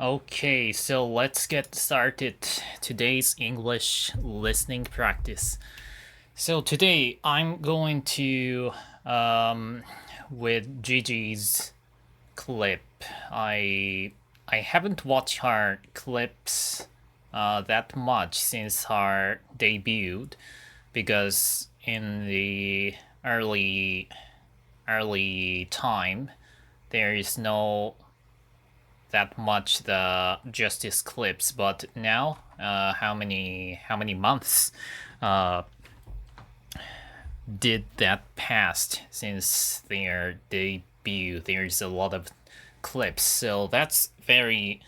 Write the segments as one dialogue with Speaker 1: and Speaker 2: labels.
Speaker 1: Okay, so let's get started today's English listening practice. So today I'm going to with Gigi's clip. I haven't watched her clips that much since her debut because in the early time there is no that much the justice clips, but now how many months did that passed since their debut? There's a lot of clips, so that's very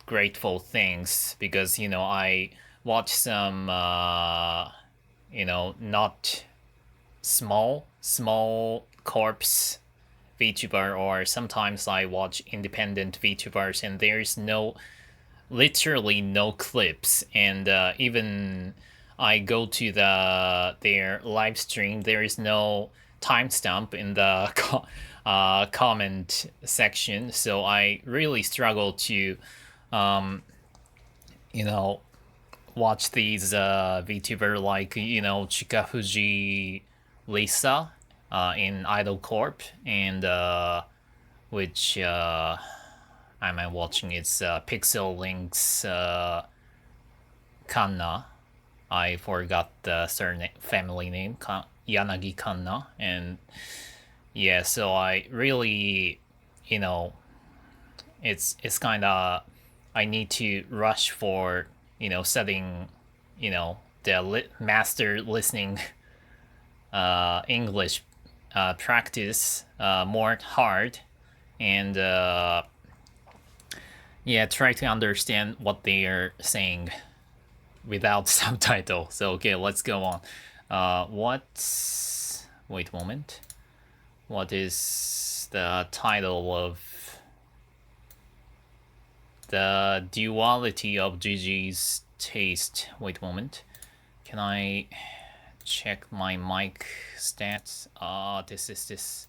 Speaker 1: grateful things because I watched some not small corpse VTuber, or sometimes I watch independent VTubers and there's literally no clips, and even I go to their live stream, there is no timestamp in the comment section, so I really struggle to watch these VTuber like Chikafuji Lisa in Idol Corp, and which I'm watching. It's Pixel Link's Kanna. I forgot the surname, family name, Yanagi Kanna, and yeah, so I really, it's kind of, I need to rush for setting the master listening English practice more hard, and try to understand what they are saying without subtitle. So okay, let's go on. Wait a moment. What is the title of the duality of Gigi's taste? Wait a moment. Can I check my mic stats? This is this.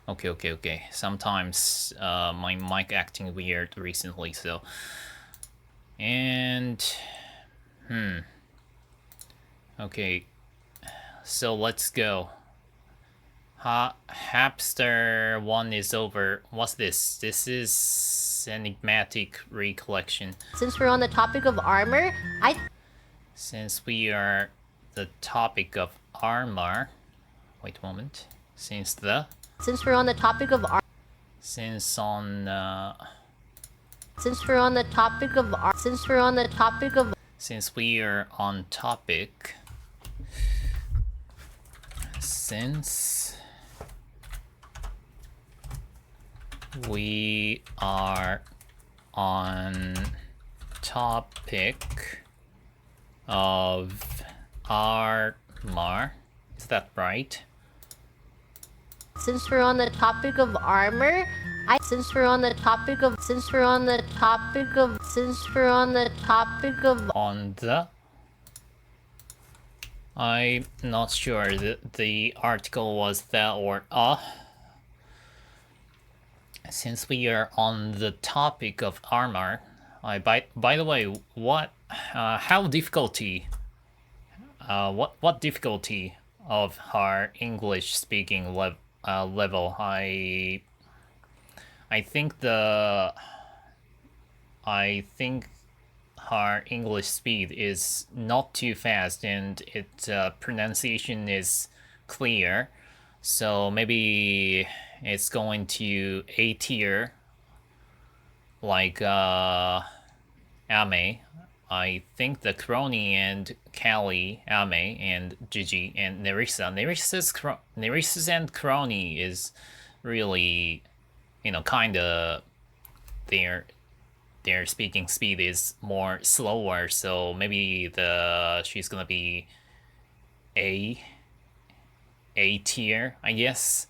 Speaker 1: Okay. Sometimes my mic acting weird recently, so. And okay, so let's go. Hapster 1 is over. What's this? This is enigmatic recollection.
Speaker 2: Since we're on the topic of armor,
Speaker 1: Since we are the topic of armor, wait a moment. Since we're on the topic of since we are on topic, since we are on topic of armor, is that right?
Speaker 2: Since we're on the topic of armor,
Speaker 1: I'm not sure the article was that or since we are on the topic of armor, by the way, what difficulty of her English speaking level? I think her English speed is not too fast, and its pronunciation is clear. So maybe it's going to A tier, like Ame. I think the Crony and Callie, Ame, and Gigi, and Nerissa. Nerissa and Crony is really, kind of their speaking speed is more slower, so maybe she's gonna be A tier, I guess.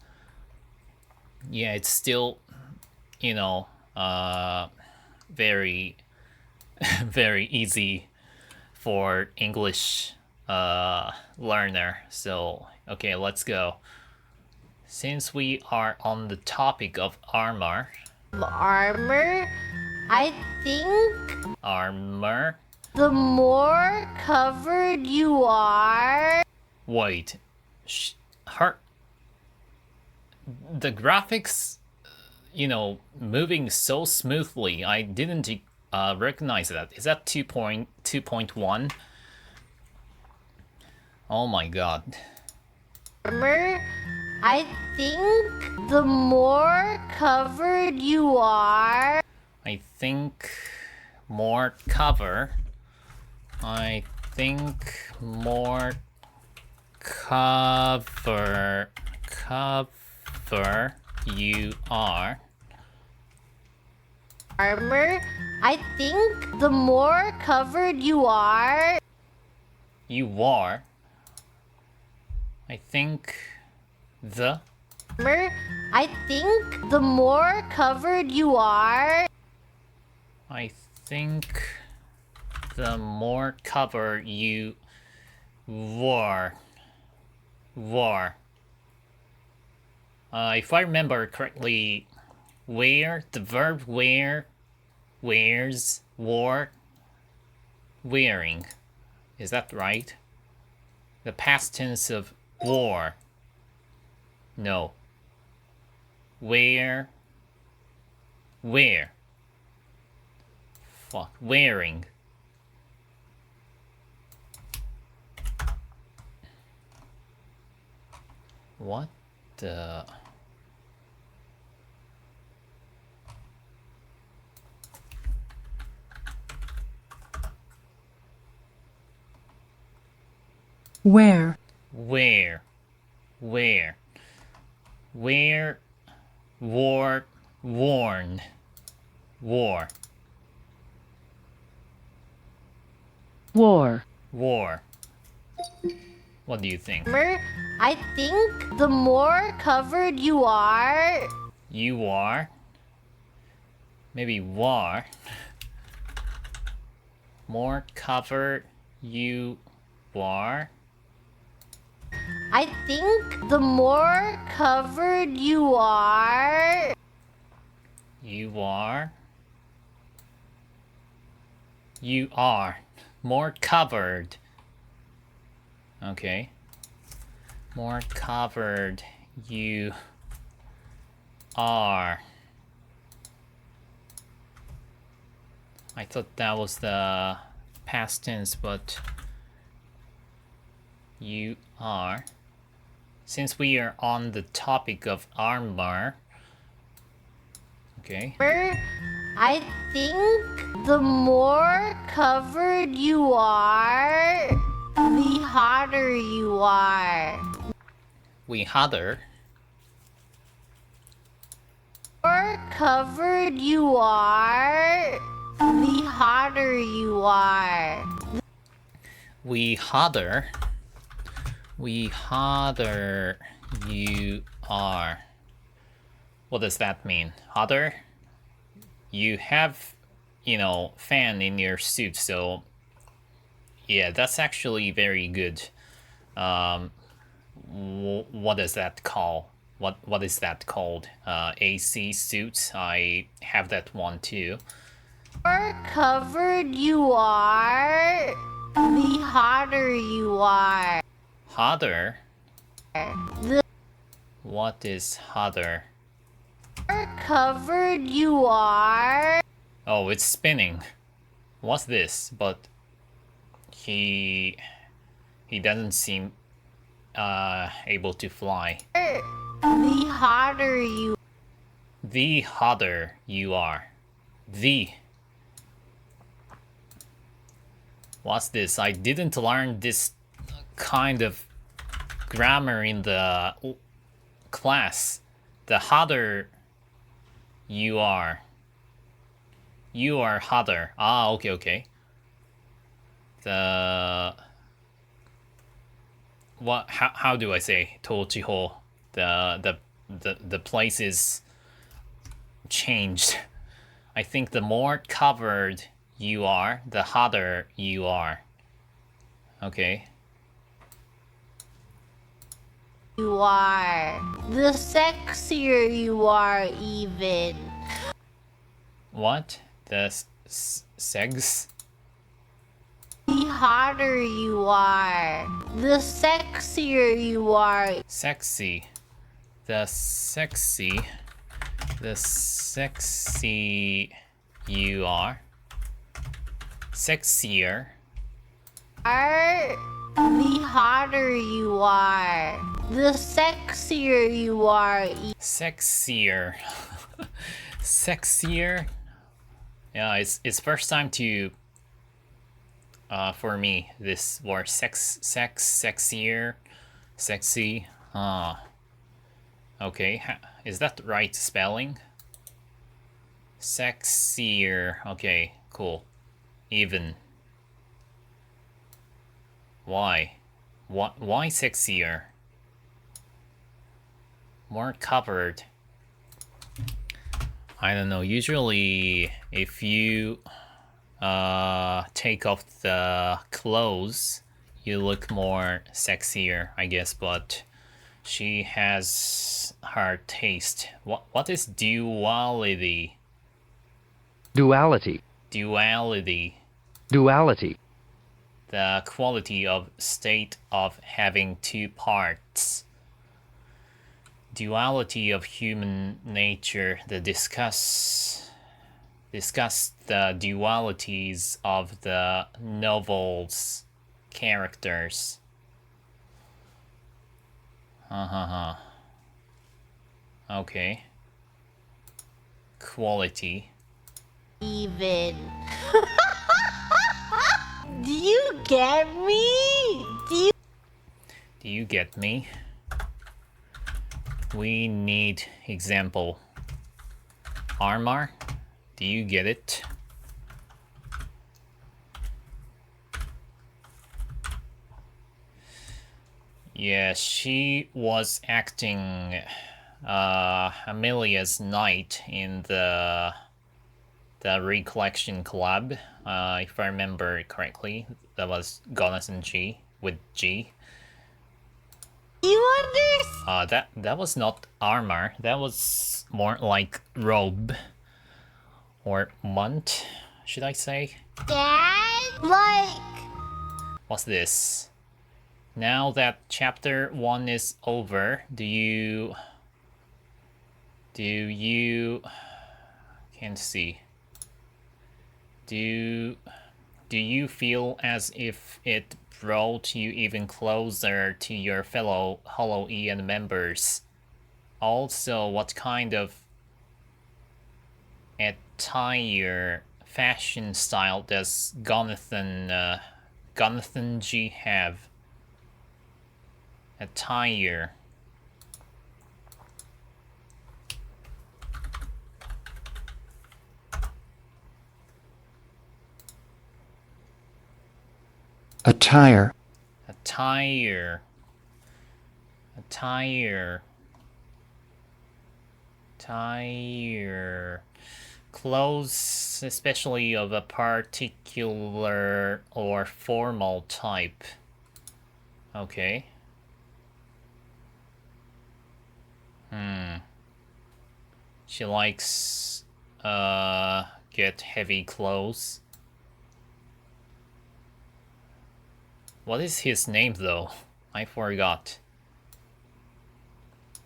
Speaker 1: Yeah, it's still very very easy for English learner. So okay, let's go. Since we are on the topic of armor,
Speaker 2: armor, I think
Speaker 1: Armor?
Speaker 2: the more covered you are.
Speaker 1: Wait. Her. The graphics, moving so smoothly. I didn't recognize that. Is that 2.1? Oh my god.
Speaker 2: Armor, I think the more covered you are.
Speaker 1: I think more cover. I think more cover you are.
Speaker 2: Armor, I think the more covered you are.
Speaker 1: You are. I think the.
Speaker 2: Armor, I think the more covered you are.
Speaker 1: I think the more cover you wore. If I remember correctly, the verb wears, wore, wearing. Is that right? The past tense of wore. No. Wear. Fuck. Wearing. What the...
Speaker 3: Where.
Speaker 1: Wore. Worn. Wore.
Speaker 3: War.
Speaker 1: What do you think?
Speaker 2: Armor, I think the more covered you are.
Speaker 1: You are? Maybe war. More covered you are?
Speaker 2: I think the more covered you are.
Speaker 1: You are? You are. More covered. Okay. More covered you are. I thought that was the past tense, but you are. Since we are on the topic of armor, okay.
Speaker 2: I think the more covered you are, the hotter you are.
Speaker 1: We hotter.
Speaker 2: More covered you are, the hotter you are.
Speaker 1: We hotter. You are. What does that mean? Hotter? You have, fan in your suit, so yeah, that's actually very good. What does that call? What is that called? AC suits. I have that one too.
Speaker 2: More covered you are, the hotter you are.
Speaker 1: Hotter?
Speaker 2: The
Speaker 1: What is hotter?
Speaker 2: more covered you are.
Speaker 1: Oh, it's spinning. What's this? But he doesn't seem able to fly.
Speaker 2: The hotter you.
Speaker 1: The hotter you are. The. What's this? I didn't learn this kind of grammar in the class. The hotter you are. You are hotter. Ah, okay. The what? How do I say Tochiho? The place is changed. I think the more covered you are, the hotter you are. Okay.
Speaker 2: You are. The sexier you are, even.
Speaker 1: What? The sex?
Speaker 2: The hotter you are, the sexier you are.
Speaker 1: Sexy. The sexy you are. Sexier.
Speaker 2: The hotter you are, the sexier you are.
Speaker 1: Sexier. Sexier. Yeah, it's first time to for me this word sexier, sexy. Okay, is that the right spelling? Sexier. Okay, cool. Even. Why? Why sexier? More covered. I don't know. Usually, if you take off the clothes, you look more sexier, I guess. But she has her taste. What is duality?
Speaker 4: Duality.
Speaker 1: Duality.
Speaker 4: Duality.
Speaker 1: The quality of state of having two parts. Duality of human nature. The discuss the dualities of the novel's characters. Okay. Quality.
Speaker 2: Even. Do you get me?
Speaker 1: Do you get me? We need example. Armor. Do you get it? Yeah, she was acting Amelia's knight in the Recollection Club. If I remember correctly, that was Goddess and G with G.
Speaker 2: You understand?
Speaker 1: That was not armor. That was more like robe or mant, should I say?
Speaker 2: Like.
Speaker 1: What's this? Now that chapter 1 is over, do you can't see. Do you feel as if it brought you even closer to your fellow Hollow Ian members? Also, what kind of attire, fashion style does Jonathan G have? Attire.
Speaker 5: Attire.
Speaker 1: Attire. Attire. Attire. Clothes, especially of a particular or formal type. Okay. She likes get heavy clothes. What is his name though? I forgot.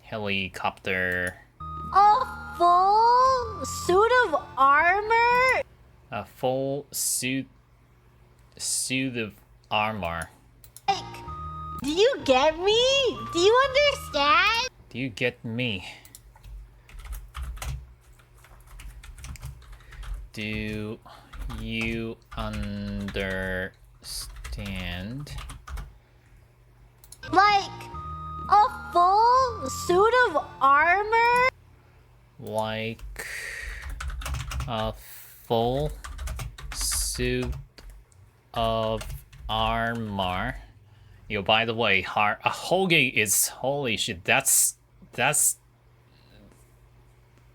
Speaker 1: Helicopter.
Speaker 2: A full suit of armor?
Speaker 1: A full suit of armor.
Speaker 2: Like, do you get me? Do you understand?
Speaker 1: Do you get me? Do you understand?
Speaker 2: Like, a full suit of armor?
Speaker 1: Like a full suit of armor. Yo, by the way, a Hoge is holy shit. That's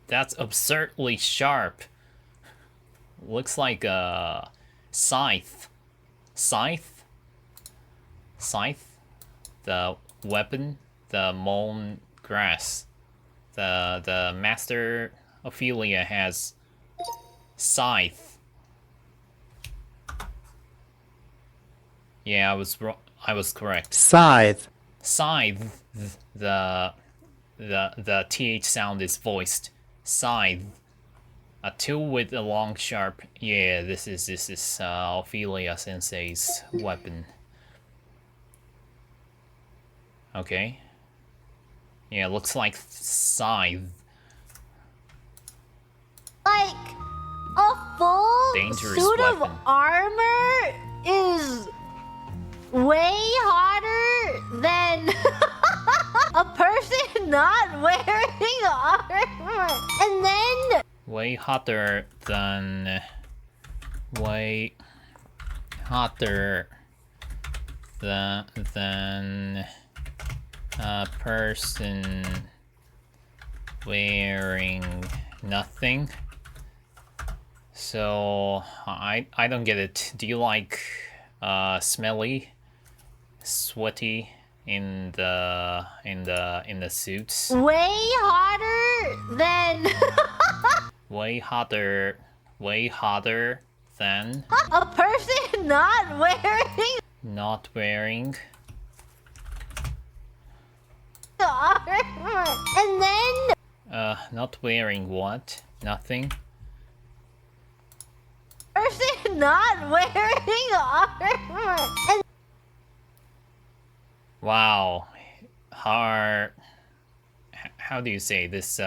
Speaker 1: absurdly sharp. Looks like a scythe. Scythe? Scythe? The weapon? The mown grass. The Master Ophelia has Scythe. Yeah, I was wrong. I was correct.
Speaker 6: Scythe.
Speaker 1: Scythe. The th sound is voiced. Scythe. A tool with a long sharp. Yeah, this is Ophelia Sensei's weapon. Okay. Yeah, looks like scythe.
Speaker 2: Like a full
Speaker 1: Dangerous
Speaker 2: suit
Speaker 1: weapon.
Speaker 2: of armor is way hotter than a person not wearing armor. And then
Speaker 1: Way hotter than a person wearing nothing. So I don't get it. Do you like smelly, sweaty in the suits?
Speaker 2: way hotter than
Speaker 1: Way hotter than
Speaker 2: a person not wearing
Speaker 1: not wearing.
Speaker 2: armor. And then
Speaker 1: Not wearing what? Nothing.
Speaker 2: person not wearing armor. And
Speaker 1: Wow. How do you say this?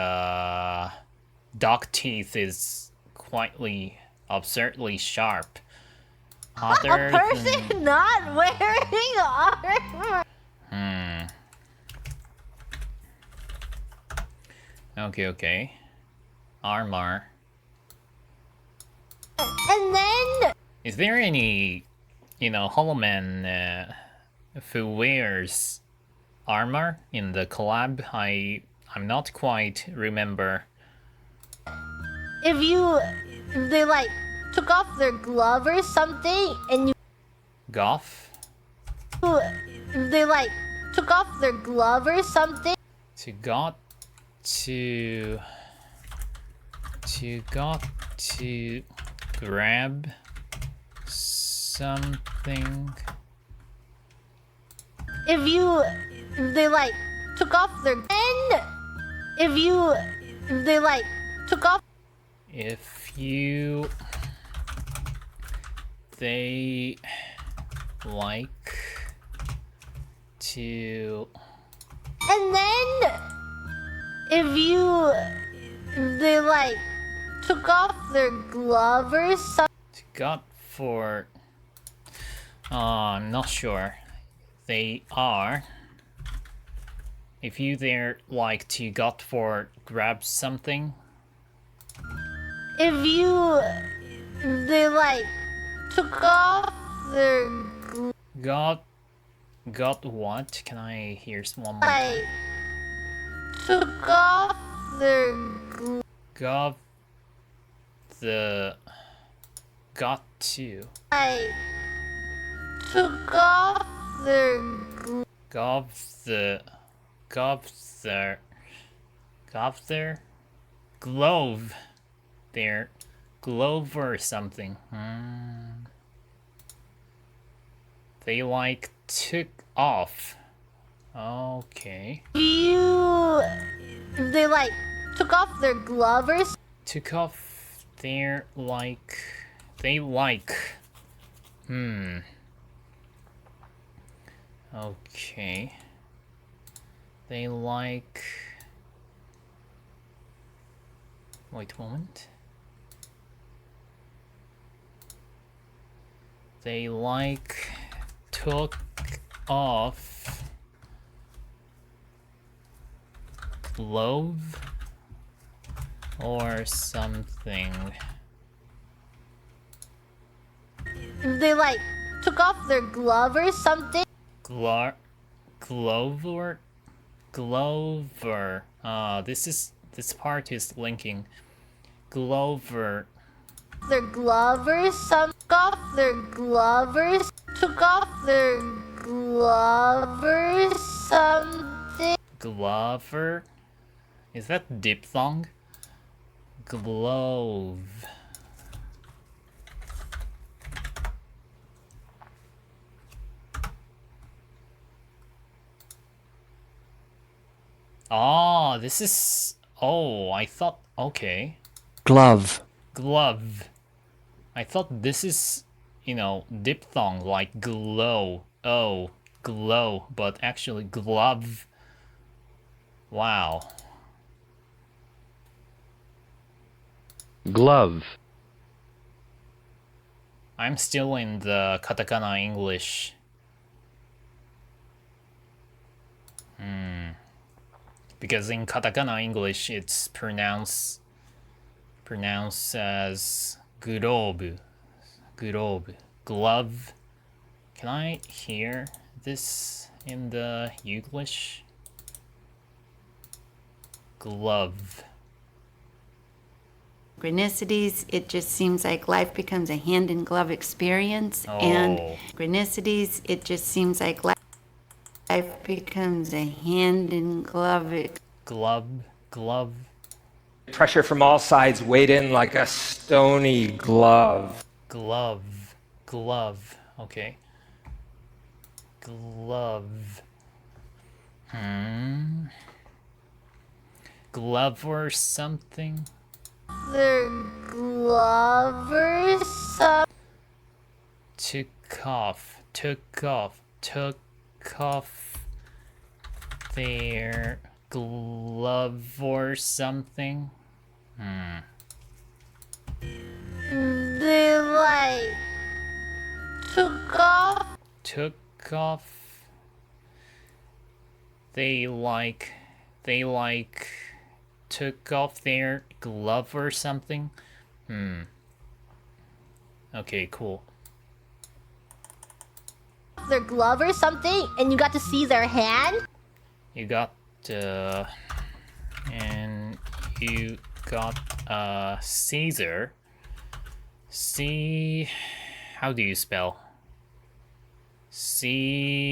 Speaker 1: Dog teeth is quietly, absurdly sharp. Hotter
Speaker 2: a person not wearing armor.
Speaker 1: Okay. Armor.
Speaker 2: And then
Speaker 1: Is there any, Hollow Man who wears armor in the collab? I'm not quite remember.
Speaker 2: if they like took off their glove or something and
Speaker 1: Goff?
Speaker 2: if they like took off their glove or something
Speaker 1: To grab something.
Speaker 2: if they like took off their and if they like took off
Speaker 1: If they like to
Speaker 2: and then if they like took off their glove or something
Speaker 1: got for I'm not sure. They are. If you there like to got for grab something,
Speaker 2: if they like took off their
Speaker 1: got what? Can I hear one more?
Speaker 2: like took off their
Speaker 1: Got got to
Speaker 2: like took off their
Speaker 1: got their glove their glove or something. They like took off. Okay.
Speaker 2: if they like took off their glove or
Speaker 1: Took off their they like. Okay. They like. Wait a moment. They like took off glove or something.
Speaker 2: if they like took off their glove or something
Speaker 1: Glover. This part is linking. Glover.
Speaker 2: their glove or some took off their glovers took off their glove or something
Speaker 1: Glover. Is that diphthong? Glove. Oh, this is... Oh, I thought... Okay.
Speaker 5: glove,
Speaker 1: Glove. I thought this is, diphthong, like glow. Oh, glow, but actually glove. Wow.
Speaker 4: glove,
Speaker 1: I'm still in the katakana English. Because in katakana English, it's pronounced as glove. Glove. Can I hear this in the English? Glove.
Speaker 6: Synchronicities, it just seems like life becomes a hand in glove experience. And
Speaker 1: Oh,
Speaker 6: synchronicities, it just seems like life becomes a hand in glove.
Speaker 1: glove.
Speaker 7: Pressure from all sides weighed in like a stony glove.
Speaker 1: Glove. Okay. Glove. Glove or something?
Speaker 2: Their Glover some
Speaker 1: Took off their glove or something?
Speaker 2: they like took off
Speaker 1: Took off. They like took off their glove or something? Okay, cool.
Speaker 2: their glove or something, and you got to see their hand.
Speaker 1: You got and you got Caesar. C, how do you spell? Caesar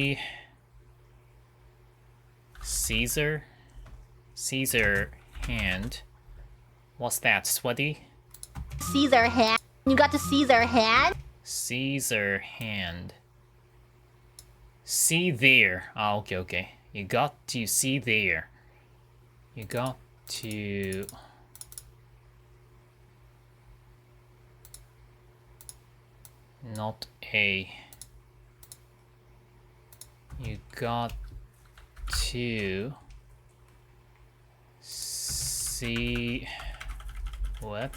Speaker 1: hand. What's that? Sweaty?
Speaker 2: See their hand. You got to see their hand.
Speaker 1: Caesar hand. See there. Ah, okay. You got to see there. You got to... Not a... You got to... See... What?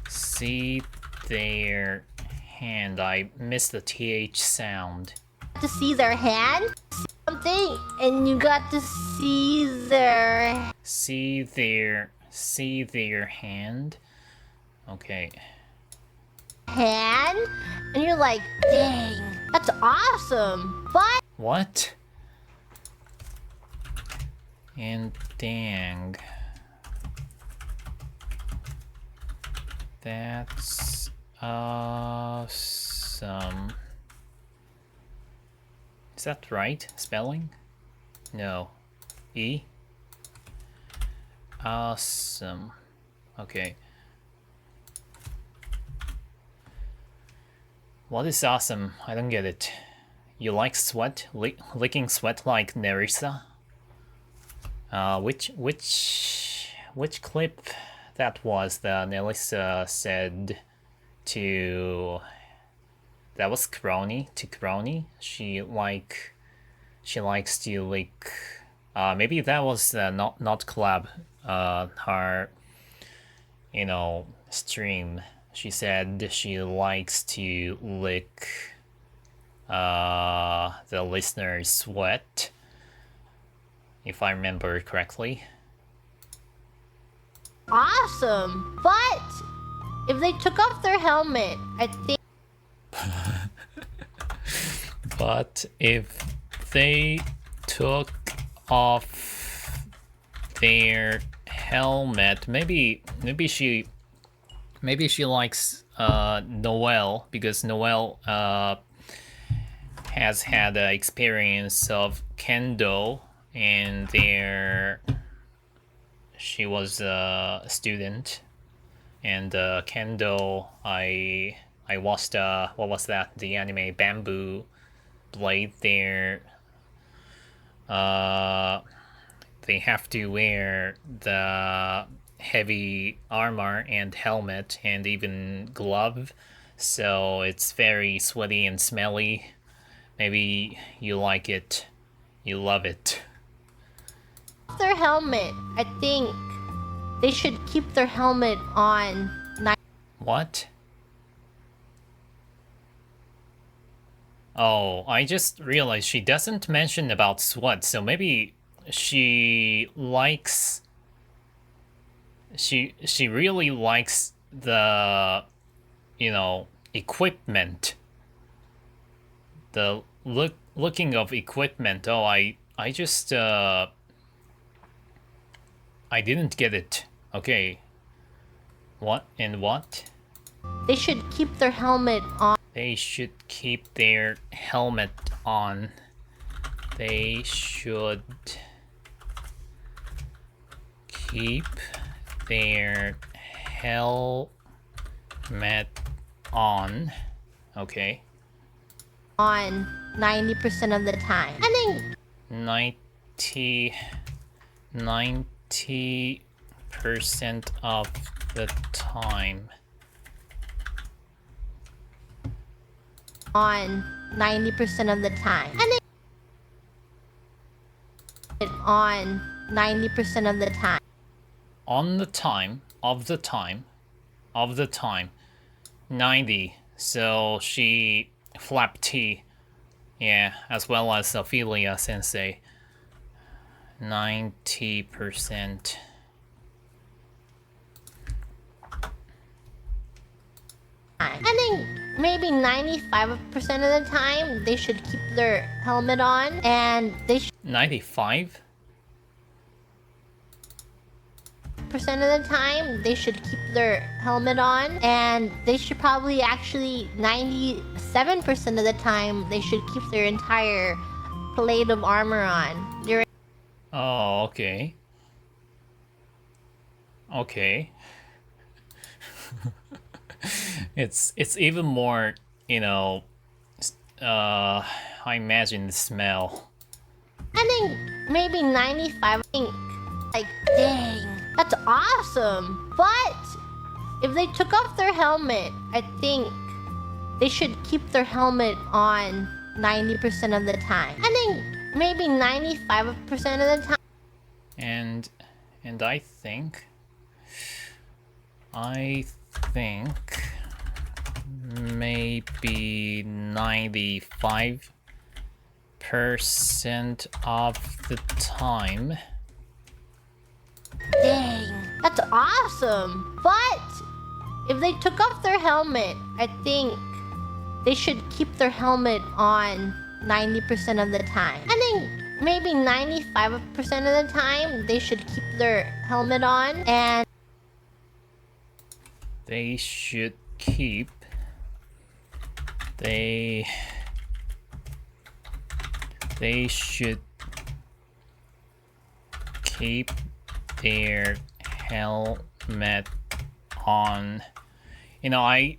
Speaker 1: See their hand. I missed the TH sound.
Speaker 2: To see their hand. Something, and you got to see their
Speaker 1: See their hand. Okay.
Speaker 2: hand, and you're like, dang, that's awesome. But
Speaker 1: What? And dang. That's awesome. Is that right? Spelling? No. E? Awesome. Okay. What is awesome? I don't get it. You like sweat? Licking sweat like Nerissa? Which clip that was that Nerissa said to... That was Crony, to Crony? She likes to lick... maybe that was not collab. Her, stream. She said she likes to lick the listener's sweat, if I remember correctly.
Speaker 2: awesome. But if they took off their helmet, I think
Speaker 1: But if they took off their helmet, maybe she likes Noelle, because Noelle has had an experience of kendo, and there she was a student, and kendo, I watched what was that, the anime Bamboo Blade there. they have to wear the heavy armor and helmet and even glove, so it's very sweaty and smelly. Maybe you like it. You love it.
Speaker 2: Their helmet. I think they should keep their helmet on.
Speaker 1: What? Oh, I just realized she doesn't mention about sweat, so maybe she likes... She really likes the, you know, equipment. The looking of equipment. Oh, I just I didn't get it. Okay. What and what?
Speaker 2: They should keep their helmet on.
Speaker 1: They should keep their helmet on. They should keep their helmet on. Okay.
Speaker 2: On 90% of the time. I think
Speaker 1: 90% of the time.
Speaker 2: on 90% of the time. I think on 90% of the time.
Speaker 1: On the time, of the time, of the time. 90. So she flapped T. Yeah, as well as Ophelia Sensei. 90%.
Speaker 2: I think maybe 95% of the time they should keep their helmet on, and they should
Speaker 1: 95?
Speaker 2: percent of the time they should keep their helmet on, and they should probably actually 97% of the time they should keep their entire plate of armor on.
Speaker 1: Oh, okay. Okay. It's even more, you know, I imagine the smell.
Speaker 2: I think maybe 95. I think, like, dang, that's awesome. But if they took off their helmet, I think they should keep their helmet on 90% of the time. I think maybe 95% of the time.
Speaker 1: And I think maybe 95% of the time.
Speaker 2: Dang, that's awesome. But if they took off their helmet, I think they should keep their helmet on 90% of the time. I think maybe 95% of the time they should keep their helmet on, and
Speaker 1: They should keep... They should keep their helmet on. You know, I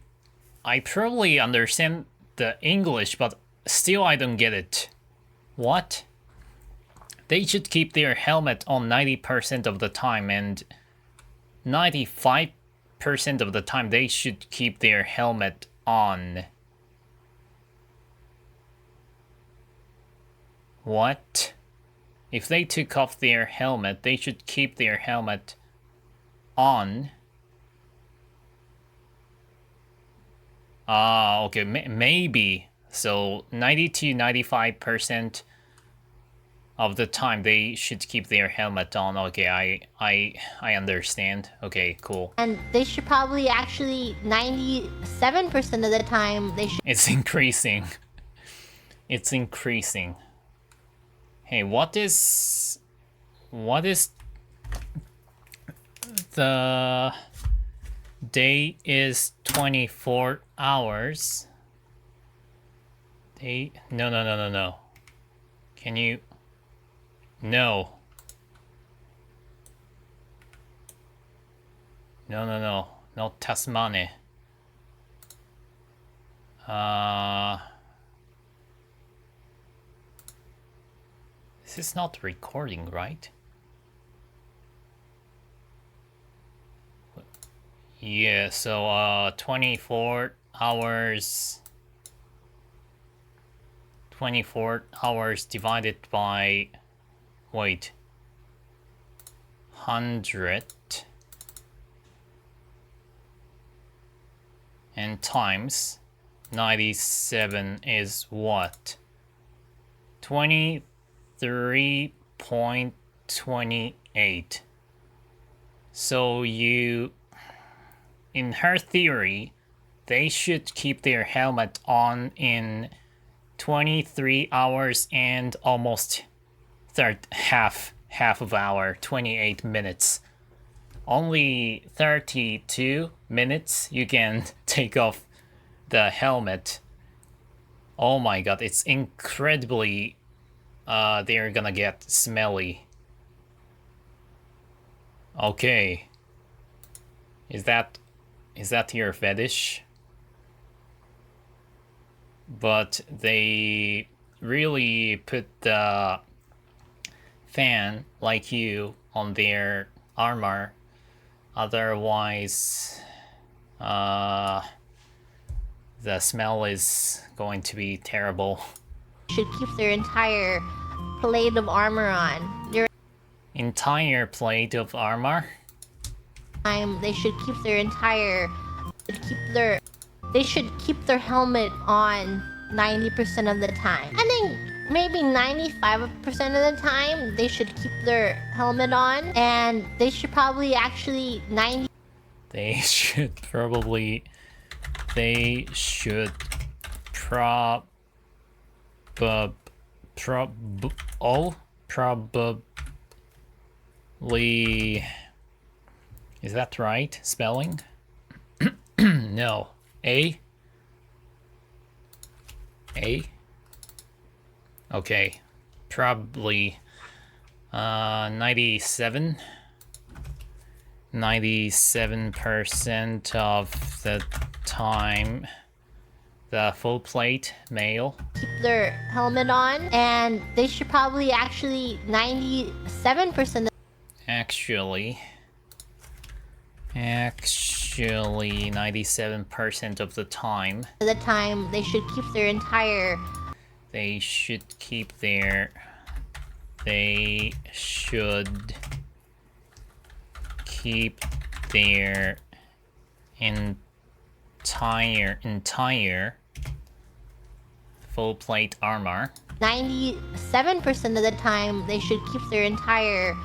Speaker 1: probably understand the English, but still I don't get it. What? They should keep their helmet on 90% of the time, and 95% of the time they should keep their helmet on. What? If they took off their helmet, they should keep their helmet on. Ah, okay, maybe. So 90 to 95% of the time they should keep their helmet on. Okay, I understand. Okay, cool.
Speaker 2: and they should probably actually 97% of the time they should
Speaker 1: It's increasing. It's increasing. Hey, what is the day is 24 hours? Day, no. Can you, no. No, Tasmane. This is not recording, right? Yeah, so 24 hours 24 hours divided by, wait, 100 and times 97 is what? 23.28. So in her theory, they should keep their helmet on in 23 hours and almost half of hour, 28 minutes. Only 32 minutes you can take off the helmet. Oh my god, it's incredibly they're gonna get smelly. Okay. Is that your fetish? But they really put the fan like you on their armor. Otherwise, the smell is going to be terrible.
Speaker 2: Should keep their entire plate of armor on.
Speaker 1: Entire plate of armor?
Speaker 2: They should keep their entire they should keep their helmet on 90% of the time. I think maybe 95% of the time they should keep their helmet on, and they should probably actually
Speaker 1: They should probably is that right spelling? No. A? Okay. Probably 97% of the time the full plate male
Speaker 2: keep their helmet on, and they should probably actually 97%
Speaker 1: actually 97% of the time
Speaker 2: of the time they should keep their entire
Speaker 1: they should keep their entire full plate armor.
Speaker 2: 97% of the time they should keep their entire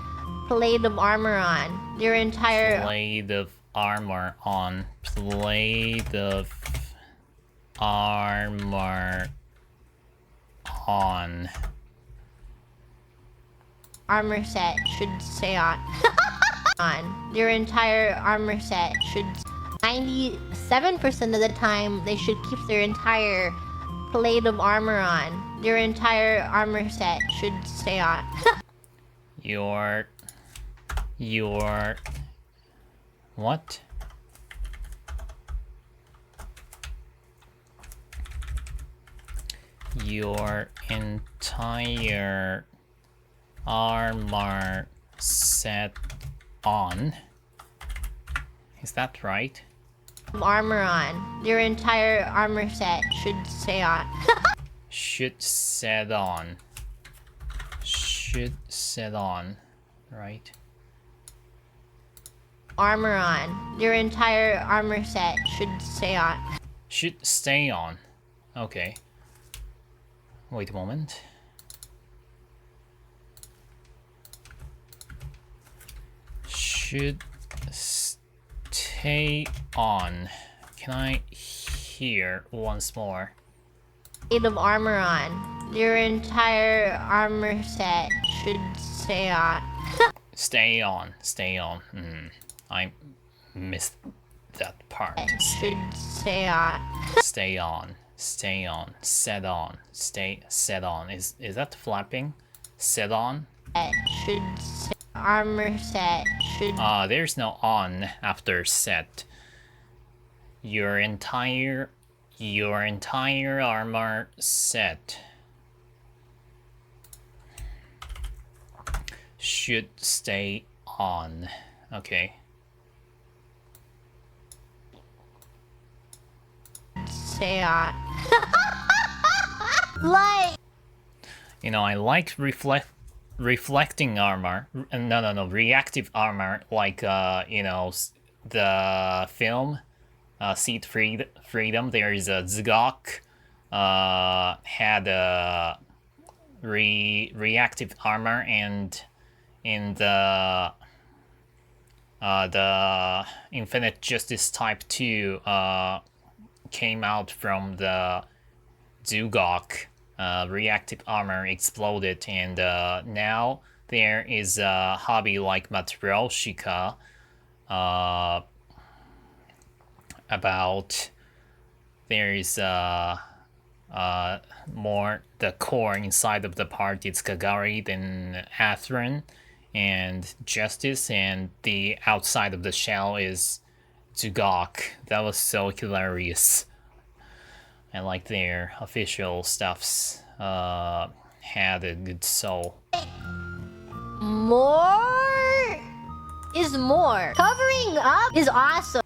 Speaker 2: plate of armor on. Their entire
Speaker 1: Plate of armor on. Plate of armor on.
Speaker 2: armor set should stay on. on. Their entire armor set should 97% of the time they should keep their entire plate of armor on. Their entire armor set should stay on.
Speaker 1: Your what? Your entire armor set on. Is that right?
Speaker 2: Armor on. Their entire armor set should stay on.
Speaker 1: Should set on. Should set on, right?
Speaker 2: Armor on. Their entire armor set should stay on.
Speaker 1: Should stay on. Okay. Wait a moment. Should stay on. Can I hear once more?
Speaker 2: Plate of armor on. Their entire armor set should stay on.
Speaker 1: Stay on. Stay on. I missed that part.
Speaker 2: Should stay on.
Speaker 1: Stay on. Stay on. Set on. Set on. Is that flapping? Set on?
Speaker 2: Should armor set should
Speaker 1: There's no on after set. Your entire armor set. should stay on. Okay.
Speaker 2: Stay on. Like,
Speaker 1: You know, I like reflecting armor. No, reactive armor. Like, you know, the film, Seed Freedom. There is a Zgok, had a reactive armor, and in the Infinite Justice Type 2 came out from the Zugok. Reactive armor exploded, and now there is a hobby like Matryoshka about there is more the core inside of the part is Kagari than Atherin and Justice, and the outside of the shell is Zugok. That was so hilarious. I like their official stuffs had a good soul.
Speaker 2: more is more. Covering up is awesome.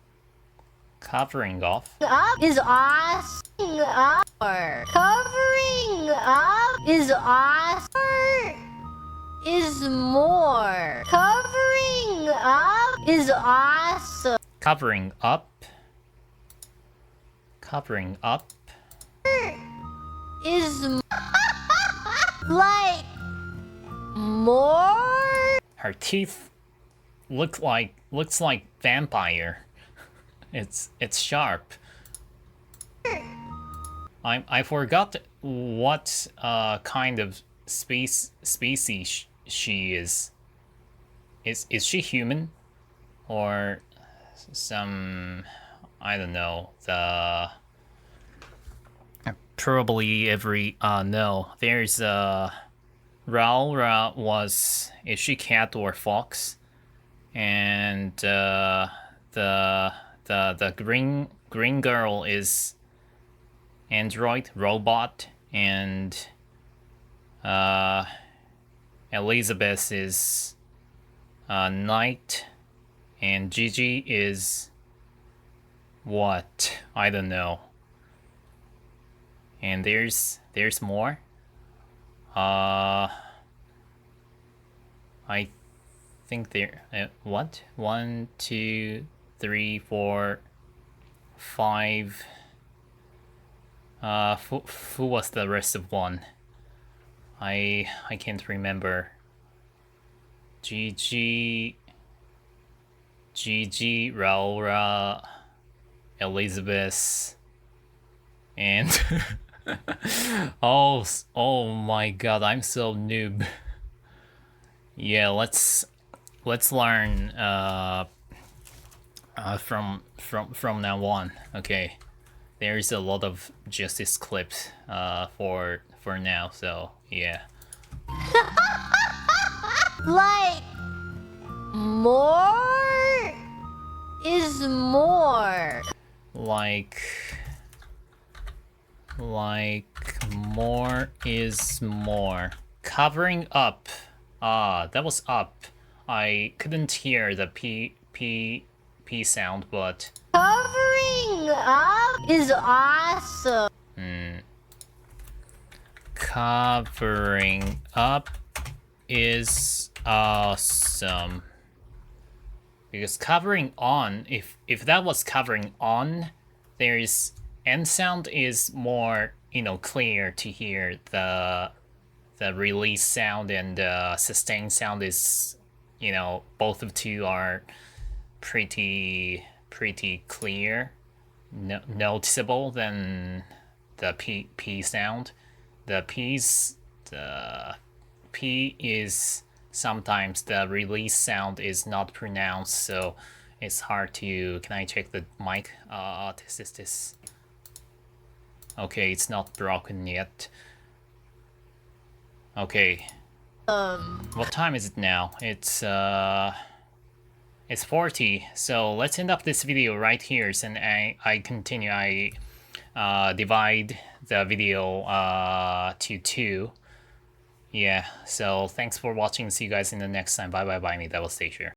Speaker 1: Covering off.
Speaker 2: Up is awesome. Up. Covering up is awesome. Is more. Covering up is awesome.
Speaker 1: Covering up. Covering up.
Speaker 2: Is like more.
Speaker 1: Her teeth looks like vampire. It's sharp. I forgot what kind of species she is. Is she human, or some, I don't know, the probably every no, there's Raura was, is she cat or fox? And the green girl is android robot, and Elizabeth is knight, and Gigi is what? I don't know. And there's more. I think there. What? 1, 2, 3, 4, 5. Who was the rest of one? I can't remember. Gigi, Raura, Elizabeth, and oh my god, I'm so noob. Yeah, let's learn from now on. Okay, there's a lot of Justice clips for now, so yeah.
Speaker 2: Like more is more.
Speaker 1: Like more is more. Covering up. That was up. I couldn't hear the P sound, but
Speaker 2: Covering up is awesome.
Speaker 1: Covering up is awesome. Because covering on, if that was covering on, there's end sound is more, you know, clear to hear. The release sound and sustain sound is, you know, both of two are pretty clear, noticeable than the P sound. The P is sometimes the release sound is not pronounced, so it's hard to. Can I check the mic? This. Okay, it's not broken yet. Okay. What time is it now? It's 40. So let's end up this video right here. And I continue. I divide the video to 2, Yeah, so thanks for watching. See you guys in the next time. Bye bye bye me. That was Stacia.